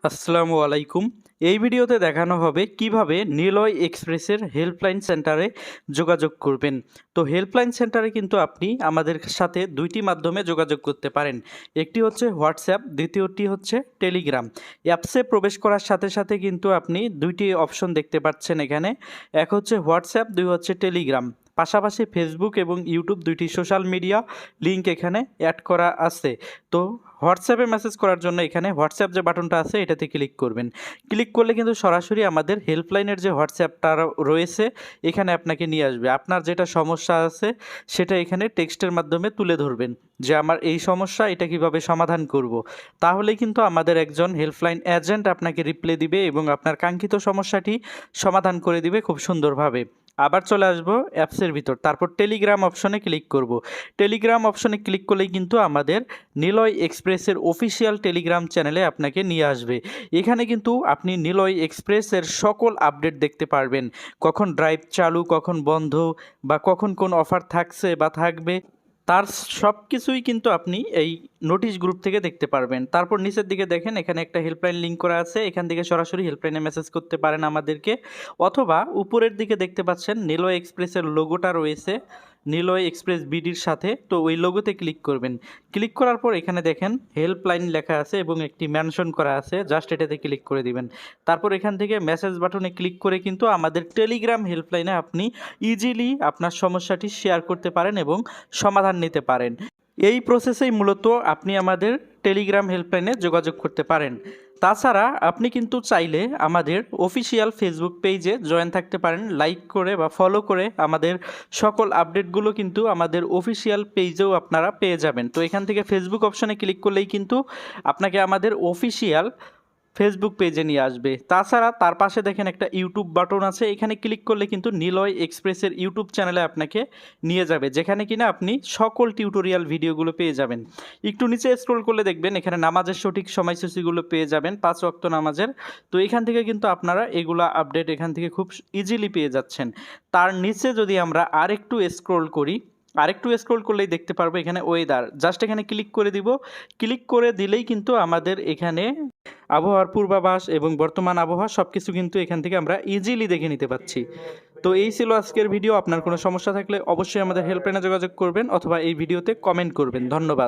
আসসালামু আলাইকুম। এই ভিডিওতে দেখানো হবে কিভাবে নিলয় এক্সপ্রেসের হেল্পলাইন সেন্টারে যোগাযোগ করবেন। তো হেল্পলাইন সেন্টারে কিন্তু আপনি আমাদের সাথে দুইটি মাধ্যমে যোগাযোগ করতে পারেন। একটি হচ্ছে হোয়াটসঅ্যাপ, দ্বিতীয়টি হচ্ছে টেলিগ্রাম। অ্যাপসে প্রবেশ করার সাথে সাথে কিন্তু আপনি দুইটি অপশন দেখতে পাচ্ছেন এখানে। এক হচ্ছে হোয়াটসঅ্যাপ, দুই হচ্ছে টেলিগ্রাম। পাশাপাশি ফেসবুক এবং ইউটিউব দুইটি সোশ্যাল মিডিয়া লিঙ্ক এখানে অ্যাড করা আছে। তো হোয়াটসঅ্যাপে মেসেজ করার জন্য এখানে হোয়াটসঅ্যাপ যে বাটনটা আছে এটাতে ক্লিক করবেন। ক্লিক করলে কিন্তু সরাসরি আমাদের হেল্পলাইনের যে হোয়াটসঅ্যাপটা রয়েছে এখানে আপনাকে নিয়ে আসবে। আপনার যেটা সমস্যা আছে সেটা এখানে টেক্সটের মাধ্যমে তুলে ধরবেন যে আমার এই সমস্যা, এটা কিভাবে সমাধান করব। তাহলে কিন্তু আমাদের একজন হেল্পলাইন এজেন্ট আপনাকে রিপ্লাই দিবে এবং আপনার কাঙ্ক্ষিত সমস্যাটি সমাধান করে দিবে খুব সুন্দরভাবে। আবার চলে আসবো অ্যাপসের ভিতর, তারপর টেলিগ্রাম অপশনে ক্লিক করব। টেলিগ্রাম অপশনে ক্লিক করলেই কিন্তু আমাদের নিলয় এক্সপ্রেসের অফিসিয়াল টেলিগ্রাম চ্যানেলে আপনাকে নিয়ে আসবে। এখানে কিন্তু আপনি নিলয় এক্সপ্রেসের সকল আপডেট দেখতে পারবেন, কখন ড্রাইভ চালু, কখন বন্ধ, বা কখন কোন অফার থাকছে বা থাকবে, তার সব কিছুই কিন্তু আপনি এই নোটিশ গ্রুপ থেকে দেখতে পারবেন। তারপর নিচের দিকে দেখেন এখানে একটা হেল্পলাইন লিঙ্ক করা আছে, এখান থেকে সরাসরি হেল্পলাইনে মেসেজ করতে পারেন আমাদেরকে, অথবা উপরের দিকে দেখতে পাচ্ছেন নিলয় এক্সপ্রেসের লোগোটা রয়েছে নিলয় এক্সপ্রেস বিডির সাথে, তো ওই লোগোতে ক্লিক করবেন। ক্লিক করার পর এখানে দেখেন হেল্পলাইন লেখা আছে এবং একটি মেনশন করা আছে, জাস্ট এটাতে ক্লিক করে দিবেন। তারপর এখান থেকে মেসেজ বাটনে ক্লিক করে কিন্তু আমাদের টেলিগ্রাম হেল্পলাইনে আপনি ইজিলি আপনার সমস্যাটি শেয়ার করতে পারেন এবং সমাধান নিতে পারেন। এই প্রসেসেই মূলত আপনি আমাদের টেলিগ্রাম হেল্পলাইনে যোগাযোগ করতে পারেন। তাছাড়া আপনি কিন্তু চাইলে আমাদের অফিসিয়াল ফেসবুক পেজে জয়েন থাকতে পারেন, লাইক করে বা ফলো করে আমাদের সকল আপডেটগুলো কিন্তু আমাদের অফিসিয়াল পেজেও আপনারা পেয়ে যাবেন। তো এখান থেকে ফেসবুক অপশনে ক্লিক করলেই কিন্তু আপনাকে আমাদের অফিসিয়াল ফেসবুক পেজে নিয়ে আসবে। তাছাড়া তার পাশে দেখেন একটা ইউটিউব বাটন আছে, এখানে ক্লিক করলে কিন্তু নিলয় এক্সপ্রেসের ইউটিউব চ্যানেলে আপনাকে নিয়ে যাবে, যেখানে কিনা আপনি সকল টিউটোরিয়াল ভিডিওগুলো পেয়ে যাবেন। একটু নিচে স্ক্রল করলে দেখবেন এখানে নামাজের সঠিক সময়সূচিগুলো পেয়ে যাবেন, 5 ওয়াক্ত নামাজের। তো এখান থেকে কিন্তু আপনারা এগুলা আপডেট এখান থেকে খুব ইজিলি পেয়ে যাচ্ছেন। তার নিচে যদি আমরা আরেকটু স্ক্রল করলেই দেখতে পারবো এখানে ওয়েদার, জাস্ট এখানে ক্লিক করে দিব। ক্লিক করে দিলেই কিন্তু আমাদের এখানে আবহাওয়ার পূর্বাভাস এবং বর্তমান আবহাওয়া সব কিছু কিন্তু এখান থেকে আমরা ইজিলি দেখে নিতে পাচ্ছি। তো এই ছিল আজকের ভিডিও। আপনার কোনো সমস্যা থাকলে অবশ্যই আমাদের হেল্পলাইনে যোগাযোগ করবেন অথবা এই ভিডিওতে কমেন্ট করবেন। ধন্যবাদ।